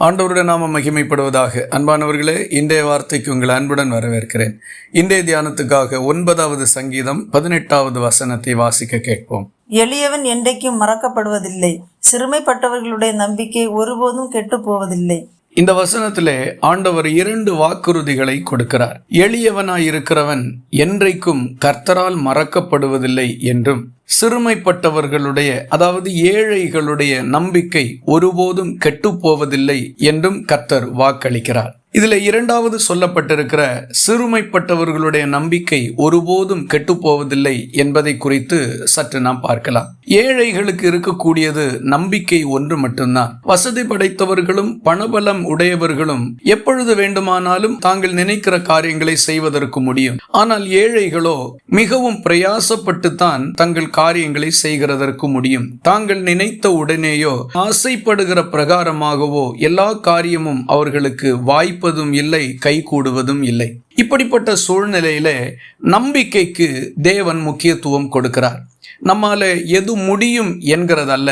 ஆண்டவருடைய நாமம் மகிமைப்படுவதாக. அன்பானவர்களே, இன்றைய வார்த்தைக்கு உங்கள் அன்புடன் வரவேற்கிறேன். இன்றைய தியானத்துக்காக 9வது சங்கீதம் 18வது வசனத்தை வாசிக்க கேட்போம். எளியவன் என்றைக்கும் மறக்கப்படுவதில்லை, சிறுமைப்பட்டவர்களுடைய நம்பிக்கை ஒருபோதும் கெட்டு போவதில்லை. இந்த வசனத்திலே ஆண்டவர் 2 வாக்குறுதிகளை கொடுக்கிறார். எளியவனாயிருக்கிறவன் என்றைக்கும் கர்த்தரால் மறக்கப்படுவதில்லை என்றும், சிறுமைப்பட்டவர்களுடைய அதாவது ஏழைகளுடைய நம்பிக்கை ஒருபோதும் கெட்டு போவதில்லை என்றும் கர்த்தர் வாக்களிக்கிறார். இதுல 2வது சொல்லப்பட்டிருக்கிற சிறுமைப்பட்டவர்களுடைய நம்பிக்கை ஒருபோதும் கெட்டு போவதில்லை என்பதை குறித்து சற்று நாம் பார்க்கலாம். ஏழைகளுக்கு இருக்கக்கூடியது நம்பிக்கை ஒன்று மட்டும்தான். வசதி படைத்தவர்களும் பணபலம் உடையவர்களும் எப்பொழுது வேண்டுமானாலும் தாங்கள் நினைக்கிற காரியங்களை செய்வதற்கு முடியும். ஆனால் ஏழைகளோ மிகவும் பிரயாசப்பட்டுத்தான் தங்கள் காரியங்களை செய்கிறதற்கு முடியும். தாங்கள் நினைத்த உடனேயோ ஆசைப்படுகிற பிரகாரமாகவோ எல்லா காரியமும் அவர்களுக்கு வாய்ப்பதும் இல்லை, கைகூடுவதும் இல்லை. இப்படிப்பட்ட சூழ்நிலையில நம்பிக்கைக்கு தேவன் முக்கியத்துவம் கொடுக்கிறார். நம்மால எது முடியும் என்கிறதல்ல,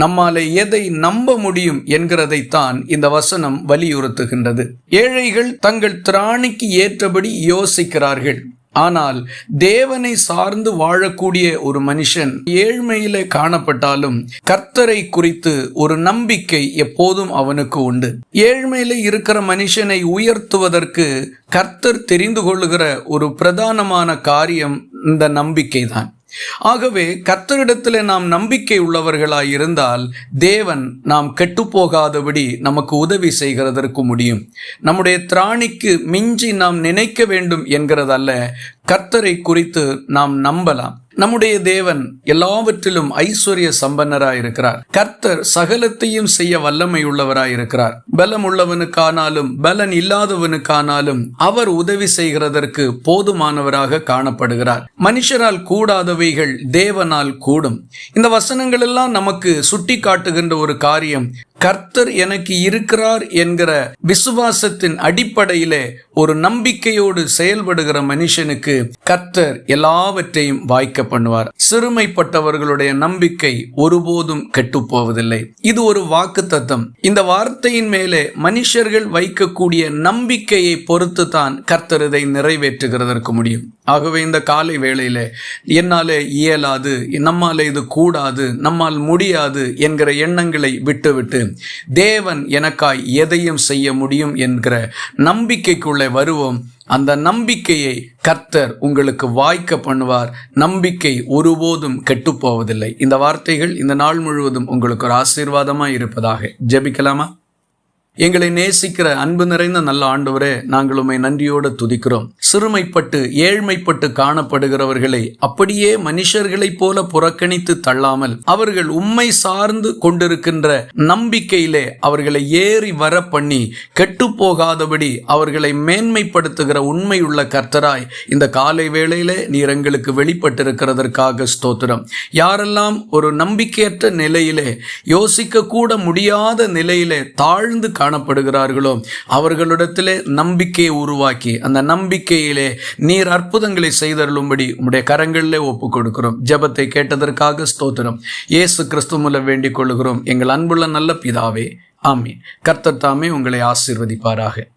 நம்மால எதை நம்ப முடியும் என்கிறதைத்தான் இந்த வசனம் வலியுறுத்துகின்றது. ஏழைகள் தங்கள் திராணிக்கு ஏற்றபடி யோசிக்கிறார்கள். ஆனால் தேவனை சார்ந்து வாழக்கூடிய ஒரு மனுஷன் ஏழ்மையில காணப்பட்டாலும் கர்த்தரை குறித்து ஒரு நம்பிக்கை எப்போதும் அவனுக்கு உண்டு. ஏழ்மையில இருக்கிற மனுஷனை உயர்த்துவதற்கு கர்த்தர் தெரிந்து கொள்ளுகிற ஒரு பிரதானமான காரியம் இந்த நம்பிக்கை தான். ஆகவே கர்த்தரிடத்தில் நாம் நம்பிக்கை உள்ளவர்களாய் இருந்தால் தேவன் நாம் கெட்டுப்போகாதபடி நமக்கு உதவி செய்கிறதற்கு முடியும். நம்முடைய திராணிக்கு மிஞ்சி நாம் நினைக்க வேண்டும் என்கிறதல்ல, கர்த்தரை குறித்து நாம் நம்பலாம். நம்முடைய தேவன் எல்லாவற்றிலும் ஐஸ்வர்ய சம்பன்னராயிருக்கிறார். கர்த்தர் சகலத்தையும் செய்ய வல்லமை உள்ளவராயிருக்கிறார். பலம் உள்ளவனுக்கானாலும் பலன் இல்லாதவனுக்கானாலும் அவர் உதவி செய்கிறதற்கு போதுமானவராக காணப்படுகிறார். மனுஷரால் கூடாதவைகள் தேவனால் கூடும். இந்த வசனங்கள் எல்லாம் நமக்கு சுட்டி காட்டுகின்ற ஒரு காரியம், கர்த்தர் எனக்கு இருக்கிறார் என்கிற விசுவாசத்தின் அடிப்படையிலே ஒரு நம்பிக்கையோடு செயல்படுகிற மனுஷனுக்கு கர்த்தர் எல்லாவற்றையும் வாய்க்க பண்ணுவார். சிறுமைப்பட்டவர்களுடைய நம்பிக்கை ஒருபோதும் கெட்டு போவதில்லை. இது ஒரு வாக்குத்தத்தம். இந்த வார்த்தையின் மேலே மனுஷர்கள் வைக்கக்கூடிய நம்பிக்கையை பொறுத்து தான் கர்த்தர் இதை நிறைவேற்றுகிறதற்கு முடியும். ஆகவே இந்த காலை வேளையில என்னாலே இயலாது, நம்மால இது கூடாது, நம்மால் முடியாது என்கிற எண்ணங்களை விட்டுவிட்டு தேவன் எனக்காய் எதையும் செய்ய முடியும் என்கிற நம்பிக்கைக்குள்ளே வருவோம். அந்த நம்பிக்கையை கர்த்தர் உங்களுக்கு வாய்க்க பண்ணுவார். நம்பிக்கை ஒருபோதும் கெட்டு போவதில்லை. இந்த வார்த்தைகள் இந்த நாள் முழுவதும் உங்களுக்கு ஒரு ஆசீர்வாதமாய் இருப்பதாக. ஜெபிக்கலாமா? எங்களை நேசிக்கிற அன்பு நிறைந்த நல்ல ஆண்டவரே, நாங்கள் உம்மை நன்றியோடு துதிக்கிறோம். சிறுமைப்பட்டு ஏழ்மைப்பட்டு காணப்படுகிறவர்களை அப்படியே மனுஷர்களைப் போல புறக்கணித்து தள்ளாமல் அவர்கள் உம்மை சார்ந்து கொண்டிருக்கின்ற நம்பிக்கையிலே அவர்களை ஏறி வர பண்ணி கெட்டு போகாதபடி அவர்களை மேன்மைப்படுத்துகிற உண்மையுள்ள கர்த்தராய் இந்த காலை வேளையிலே நீர் எங்களுக்கு வெளிப்பட்டிருக்கிறதற்காக ஸ்தோத்திரம். யாரெல்லாம் ஒரு நம்பிக்கையற்ற நிலையிலே, யோசிக்க கூட முடியாத நிலையிலே தாழ்ந்து காணப்படுகிறார்களோ அவர்களிடத்திலே நம்பிக்கையை உருவாக்கி அந்த நம்பிக்கையிலே நீர் அற்புதங்களை செய்தருளும்படி உம்முடைய கரங்களிலே ஒப்புக் கொடுக்கிறோம். ஜெபத்தை கேட்டதற்காக ஸ்தோத்திரம். இயேசு கிறிஸ்து மூலம் வேண்டிக் கொள்கிறோம் எங்கள் அன்புள்ள நல்ல பிதாவே, ஆமீன். கர்த்தர் தாமே உங்களை ஆசீர்வதிப்பாராக.